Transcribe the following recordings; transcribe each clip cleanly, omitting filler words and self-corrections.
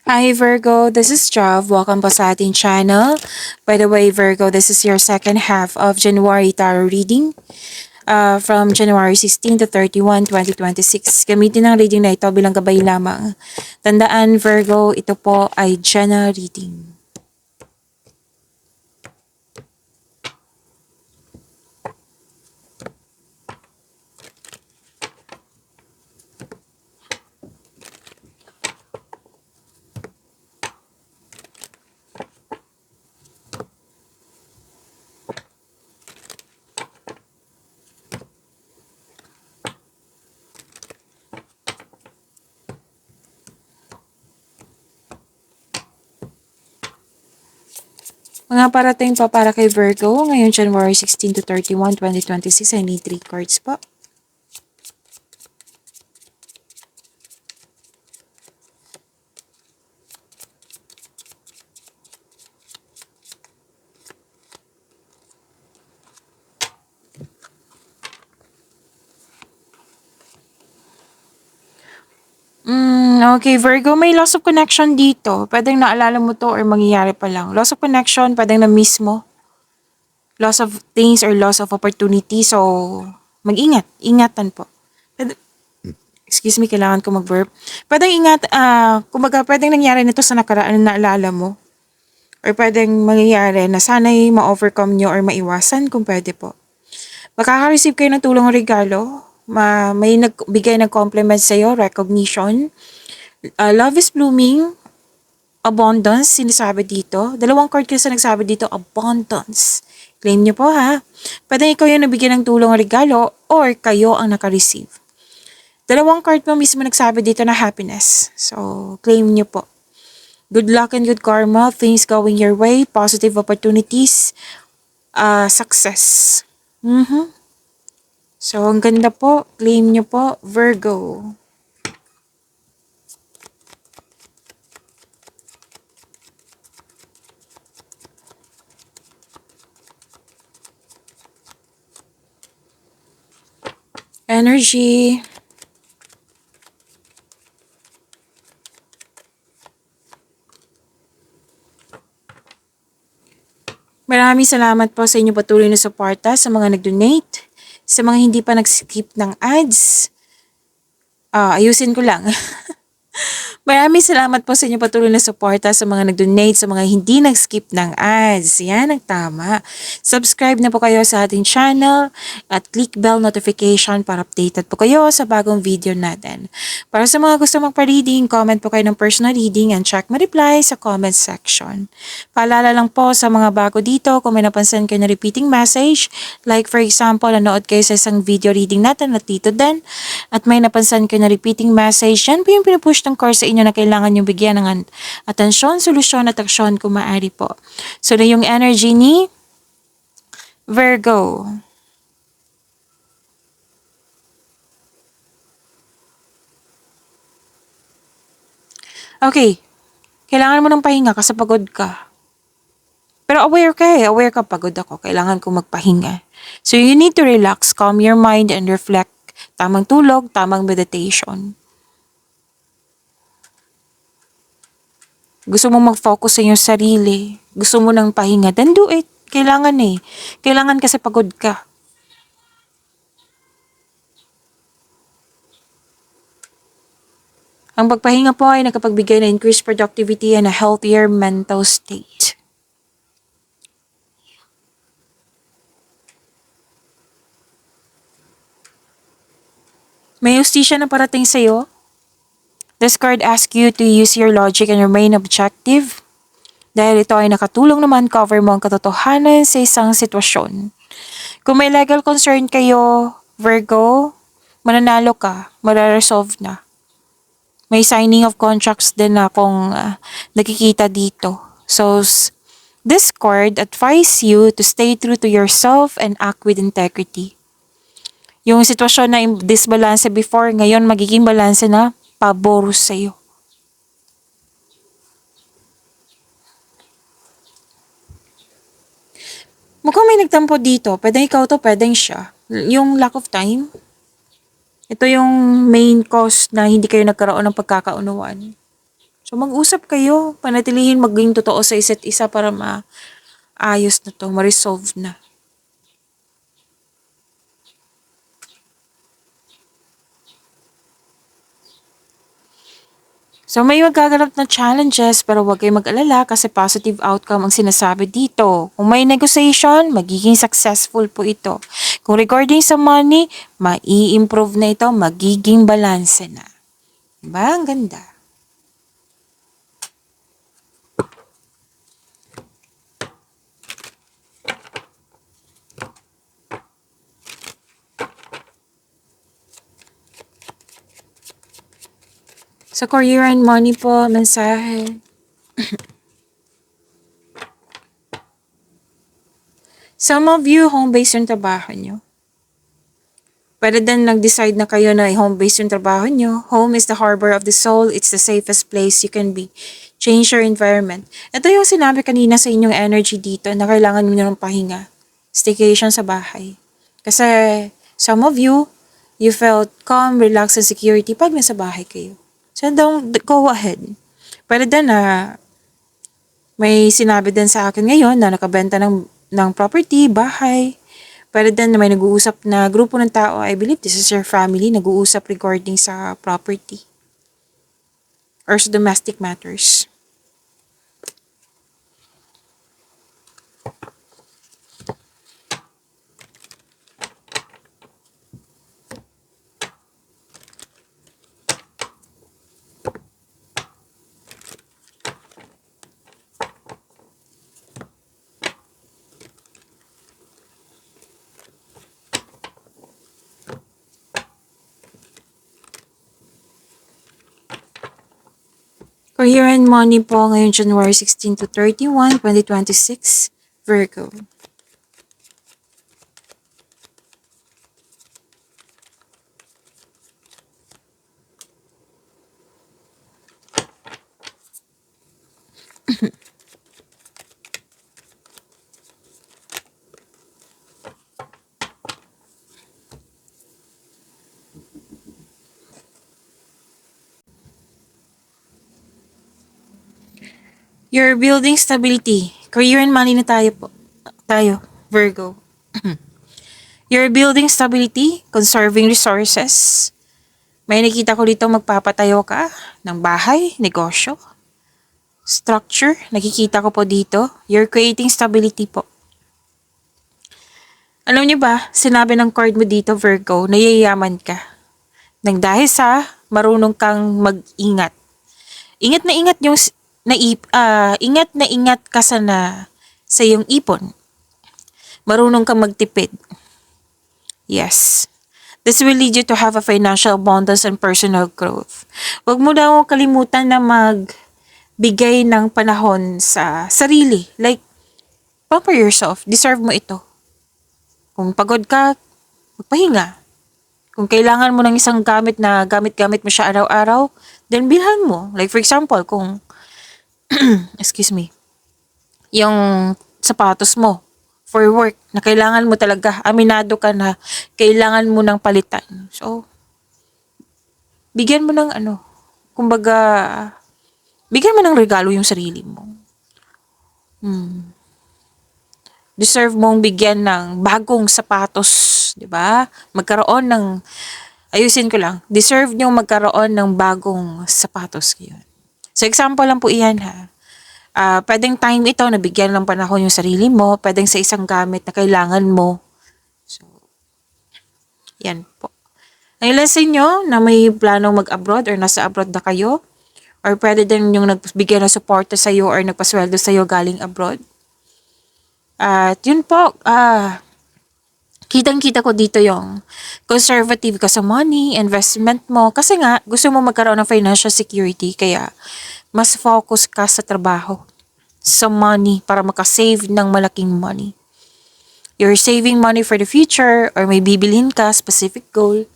Hi Virgo, this is Jav. Welcome po sa ating channel. By the way, Virgo, this is your second half of January tarot reading from January 16 to 31, 2026. Gamitin ang reading na ito bilang gabay lamang. Tandaan, Virgo, ito po ay general reading. Mga parating pa para kay Virgo, ngayon January 16 to 31, 2026, I need 3 cards po. Okay, Virgo, may loss of connection dito. Pwedeng naalala mo to or mangyayari pa lang. Loss of connection, pwedeng na-miss mo. Loss of things or loss of opportunity. So, mag-ingat. Ingatan po. Excuse me, kailangan ko mag-verb. Pwedeng kumbaga pwedeng nangyari nito sa nakaraan na naalala mo. Or pwedeng mangyayari na sana'y ma-overcome nyo or maiwasan kung pwede po. Makaka-receive kayo ng tulong o regalo. May nagbigay ng compliment sa'yo, recognition. Love is blooming. Abundance, sinasabi dito. Dalawang card kasi nagsabi dito, abundance. Claim nyo po ha. Pwede ikaw yung nabigyan ng tulong o regalo or kayo ang naka-receive. Dalawang card mo mismo nagsabi dito na happiness. So, claim nyo po. Good luck and good karma, things going your way, positive opportunities, success. So, ang ganda po. Claim nyo po, Virgo. Energy. Maraming salamat po sa inyo patuloy na suporta sa mga nag-donate, sa mga hindi pa nag-skip ng ads. Ayusin ko lang. Maraming salamat po sa inyo patuloy na suporta sa mga nag-donate, sa mga hindi nag-skip ng ads. Yan ang tama. Subscribe na po kayo sa ating channel at click bell notification para updated po kayo sa bagong video natin. Para sa mga gusto magpa-reading, comment po kayo ng personal reading and check my reply sa comment section. Paalala lang po sa mga bago dito, kung may napansin kayo na repeating message, like for example, nanood kayo sa isang video reading natin na Tito Den, at may napansin kayo na repeating message, yan po yung pinupush ng course sa inyo na kailangan yung bigyan ng atensyon, solusyon at aksyon kung maaari po. So na yung energy ni Virgo. Okay, kailangan mo ng pahinga kasi pagod ka. Pero aware ka, pagod ako, kailangan ko magpahinga. So you need to relax, calm your mind and reflect. Tamang tulog, tamang meditation. Gusto mo mag-focus sa iyong sarili, gusto mo ng pahinga, then do it. Kailangan eh. Kailangan kasi pagod ka. Ang pagpahinga po ay nakapagbigay na increased productivity and a healthier mental state. May justisya na parating sa'yo. This card asks you to use your logic and remain objective. Dahil ito ay nakatulong naman cover mo ang katotohanan sa isang sitwasyon. Kung may legal concern kayo, Virgo, mananalo ka, mararesolve na. May signing of contracts din na kung nakikita dito. So, this card advise you to stay true to yourself and act with integrity. Yung sitwasyon na disbalance before, ngayon magiging balance na pabor sa'yo. Mukhang may nagtampo dito. Pwedeng ikaw to, pwedeng siya. Yung lack of time. Ito yung main cause na hindi kayo nagkaroon ng pagkakaunawan. So mag-usap kayo, panatilihin maging totoo sa isa't isa para maayos na to, ma-resolve na. So may magaganap na challenges pero huwag kayong mag-alala kasi positive outcome ang sinasabi dito. Kung may negotiation, magiging successful po ito. Kung regarding sa money, mai-improve na ito, magiging balance na. Diba? Ang ganda. Sa career and money po, mensahe. Some of you, home-based yung trabaho nyo. Pwede din nag-decide na kayo na home-based yung trabaho nyo. Home is the harbor of the soul. It's the safest place you can be. Change your environment. Ito yung sinabi kanina sa inyong energy dito na kailangan nyo ng pahinga. Staycation sa bahay. Kasi some of you, you felt calm, relaxed, and security pag nasa bahay kayo. So don't go ahead. Pwede din na may sinabi din sa akin ngayon na nakabenta ng property, bahay. Pwede din na may nag-uusap na grupo ng tao, I believe this is your family, nag-uusap regarding sa property or sa domestic matters. Career and money po ngayon January 16 to 31, 2026, Virgo. You're building stability. Career and money na tayo po. Tayo, Virgo. You're building stability, conserving resources. May nakita ko dito magpapatayo ka ng bahay, negosyo, structure. Nakikita ko po dito. You're creating stability po. Alam niyo ba, sinabi ng card mo dito, Virgo, nayayaman ka. Nang dahil sa marunong kang mag-ingat. Ingat na ingat yung ingat na ingat ka sa iyong ipon. Marunong kang magtipid. Yes. This will lead you to have a financial abundance and personal growth. Huwag mo daw kalimutan na magbigay ng panahon sa sarili. Like, pamper yourself. Deserve mo ito. Kung pagod ka, magpahinga. Kung kailangan mo ng isang gamit na gamit-gamit mo siya araw-araw, then bilhan mo. Like for example, kung, excuse me, yung sapatos mo for work na kailangan mo talaga, aminado ka na kailangan mo ng palitan. So, bigyan mo ng kumbaga, bigyan mo ng regalo yung sarili mo. Deserve mong bigyan ng bagong sapatos, di ba? Magkaroon ng, ayusin ko lang, deserve nyo magkaroon ng bagong sapatos ngayon. So example lang po iyan ha. Pwedeng time ito na bigyan ng panahon yung sarili mo, pwedeng sa isang gamit na kailangan mo. So, yan po. Ang ilan sa inyo na may planong mag-abroad or nasa abroad na kayo, or pwede din yung nagbigay ng suporta sa iyo or nagpasweldo sa iyo galing abroad. At yun po, kitang-kita ko dito yung conservative ka sa money, investment mo. Kasi nga, gusto mo magkaroon ng financial security. Kaya, mas focus ka sa trabaho, sa money, para makasave ng malaking money. You're saving money for the future or may bibilhin ka, specific goal.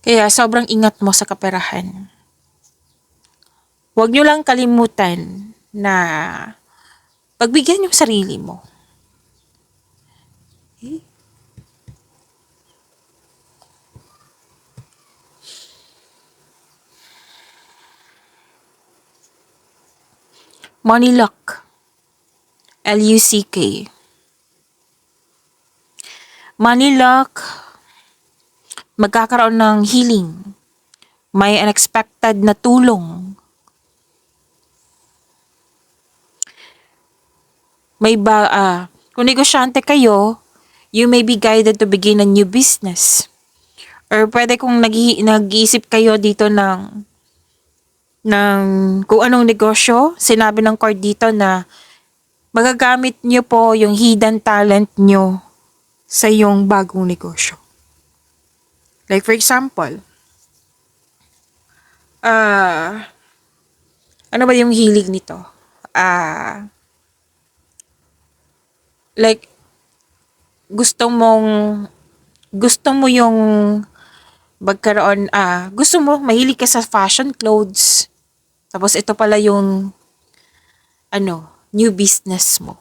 Kaya, sobrang ingat mo sa kaperahan. Huwag nyo lang kalimutan na pagbigyan yung sarili mo. Okay? Money luck. Luck. Money luck, magkakaroon ng healing. May unexpected na tulong. Kung negosyante kayo, you may be guided to begin a new business. Or pwede kung nag-iisip kayo dito ng kung anong negosyo, sinabi ng card dito na magagamit nyo po yung hidden talent nyo sa yung bagong negosyo. Like for example, ano ba yung hilig nito? Like, gusto mo yung gusto mo, mahilig ka sa fashion clothes. Tapos ito pala yung, new business mo.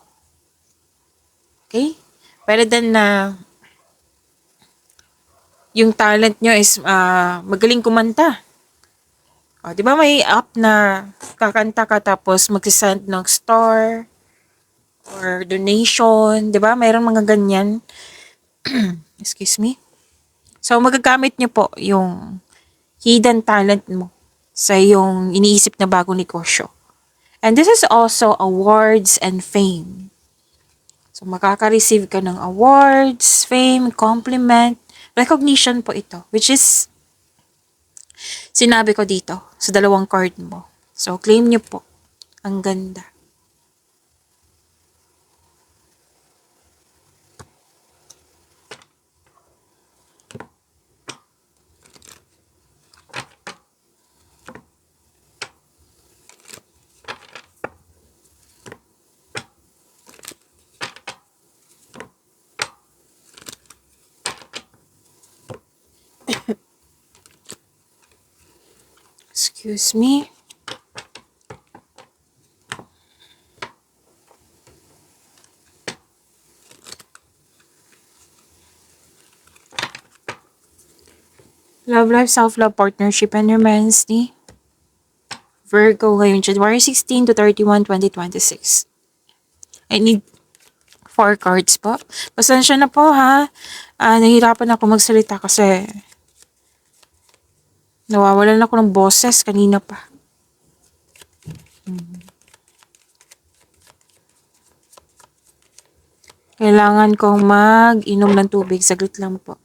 Okay? Pero then yung talent nyo is magaling kumanta. Di ba may app na kakanta ka tapos magsisend ng star or donation, di ba? Mayroon mga ganyan. Excuse me. So, magagamit nyo po yung hidden talent mo sa yung iniisip na bagong negosyo. And this is also awards and fame. So, makaka-receive ka ng awards, fame, compliment, recognition po ito, which is sinabi ko dito sa dalawang card mo. So, claim nyo po. Ang ganda. Excuse me. Love life, self-love, partnership, and romance ni Virgo ngayon, January 16 to 31, 2026. I need 4 cards po. Pasensya na po ha. Nahihirapan ako magsalita kasi nawawalan ako ng boses kanina pa. Kailangan kong mag-inom ng tubig. Saglit lang po.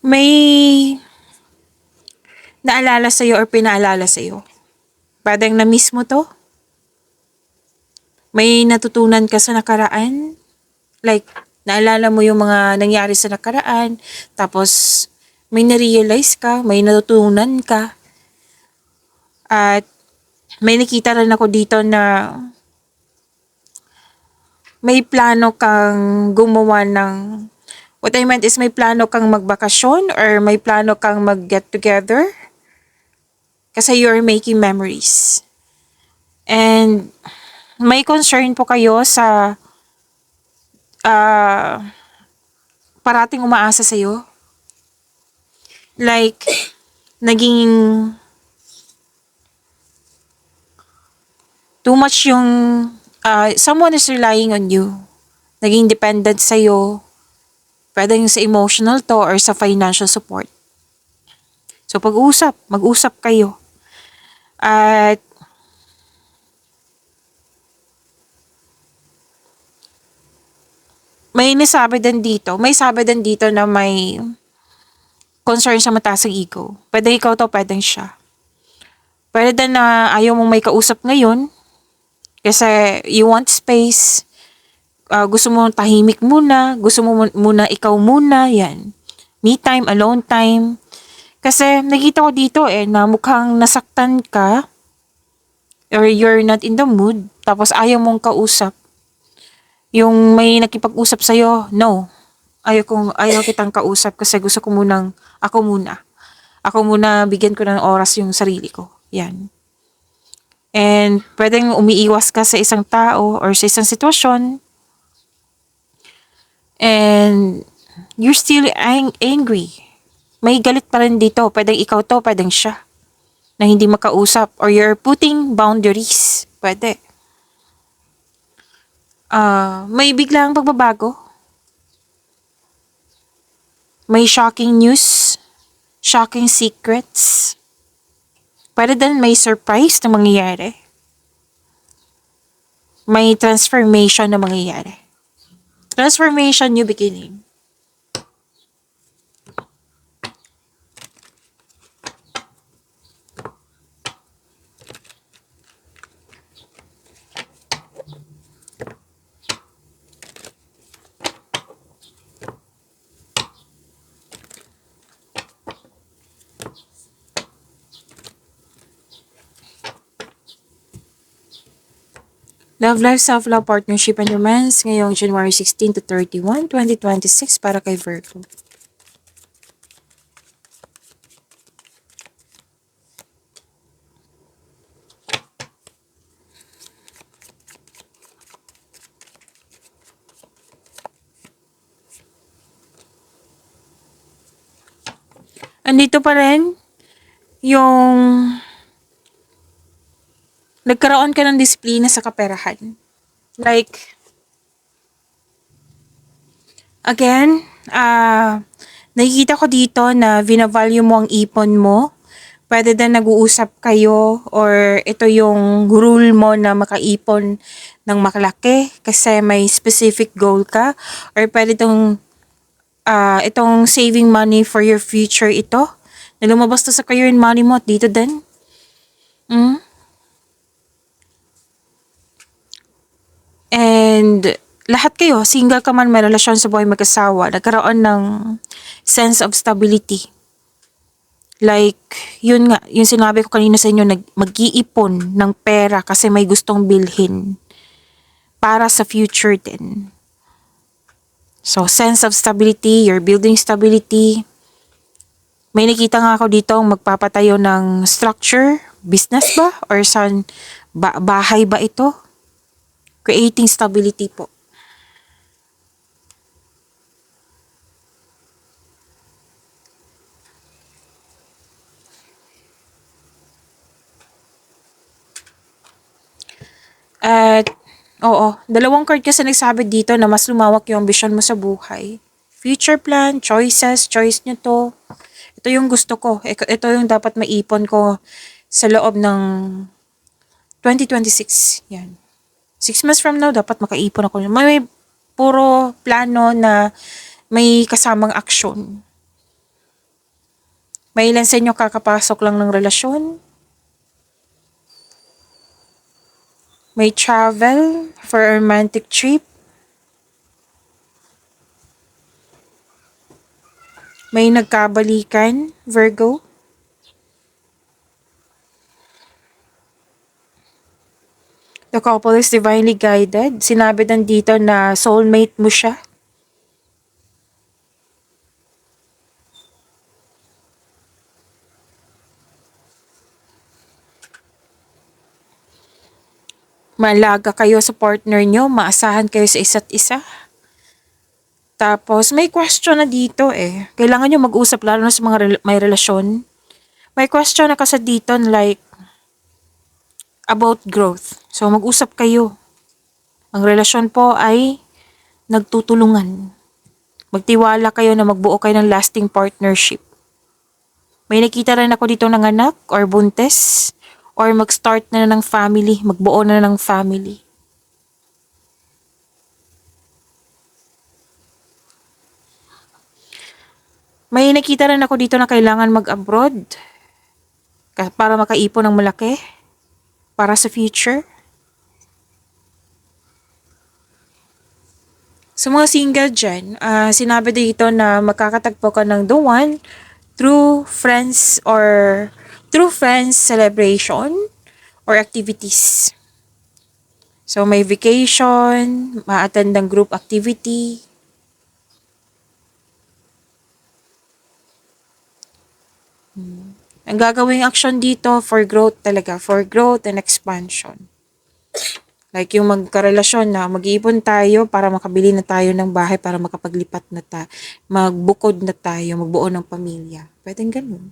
May naalala sa'yo or pinaalala sa'yo. Parang na-miss mo to? May natutunan ka sa nakaraan? Like, naalala mo yung mga nangyari sa nakaraan, tapos may na-realize ka, may natutunan ka, at may nakita rin ako dito na may plano kang gumawa ng, what I meant is may plano kang magbakasyon or may plano kang mag-get together kasi you're making memories. And may concern po kayo sa parating umaasa sa'yo. Like, naging too much yung someone is relying on you. Naging dependent sa'yo. Pwedeng sa emotional to or sa financial support. So, mag-usap kayo. At may sabi din dito na may concern sa mataas ang ego. Pwede ikaw to, pwedeng siya. Pwede din na ayaw mong may kausap ngayon kasi you want space. Gusto mo tahimik muna, gusto mo muna ikaw muna, yan. Me time, alone time. Kasi nakita ko dito na mukhang nasaktan ka or you're not in the mood, tapos ayaw mong kausap, yung may nakipag-usap sa'yo, no. Ayaw kitang kausap kasi gusto ko munang, ako muna. Ako muna, bigyan ko ng oras yung sarili ko. Yan. And pwedeng umiiwas ka sa isang tao or sa isang sitwasyon and you're still angry. May galit pa rin dito. Pwedeng ikaw to, pwedeng siya. Na hindi makausap or you're putting boundaries. Pwede. May biglang pagbabago. May shocking news. Shocking secrets. Pwede din may surprise na mangyayari. May transformation na mangyayari. Transformation, new beginning. Love life, self-love, partnership, and romance ngayong January 16 to 31, 2026 para kay Virgo. Andito pa rin yung nagkaroon ka ng disiplina sa kaperahan. Like, again, nakikita ko dito na vinavalue mo ang ipon mo. Pwede din nag-uusap kayo or ito yung rule mo na makaipon ng makalaki kasi may specific goal ka. Or pwede itong saving money for your future ito. Na lumabas to sa career and money mo at dito din. And lahat kayo, single ka man, may relasyon sa buhay mag-asawa, nagkaroon ng sense of stability. Like, yun nga, yung sinabi ko kanina sa inyo, mag-iipon ng pera kasi may gustong bilhin para sa future din. So, sense of stability, you're building stability. May nakita nga ako dito magpapatayo ng structure, business ba? Or saan, bahay ba ito? Creating stability po. At, oo, dalawang card kasi nagsabi dito na mas lumawak yung ambisyon mo sa buhay. Future plan, choices, choice nyo to. Ito yung gusto ko. Ito yung dapat maipon ko sa loob ng 2026. Yan. 6 months from now, dapat makaipon ako. May puro plano na may kasamang aksyon. May ilan sa inyo kakapasok lang ng relasyon. May travel for a romantic trip. May nagkabalikan, Virgo. The couple is divinely guided. Sinabi din dito na soulmate mo siya. Malaga kayo sa partner nyo, maasahan kayo sa isa't isa. Tapos, may question na dito eh. Kailangan nyo mag-usap lalo na sa mga may relasyon. May question na kasi dito like, about growth. So, mag-usap kayo. Ang relasyon po ay nagtutulungan. Magtiwala kayo na magbuo kayo ng lasting partnership. May nakita rin ako dito ng anak or buntes or mag-start na ng family, magbuo na ng family. May nakita rin ako dito na kailangan mag-abroad para makaipon ng malaki para sa future. Sa mga single dyan, sinabi dito na magkakatagpo ka ng the one through friends celebration or activities. So, may vacation, ma-attend ng group activity. Ang gagawing action dito for growth talaga, for growth and expansion. Like yung magkarelasyon na mag-iipon tayo para makabili na tayo ng bahay para makapaglipat na magbukod na tayo, magbuo ng pamilya. Pwedeng ganun.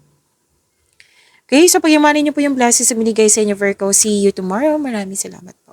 Okay, so pagyamanin niyo po yung blessings na binigay sa inyo, Virgo. See you tomorrow. Maraming salamat po.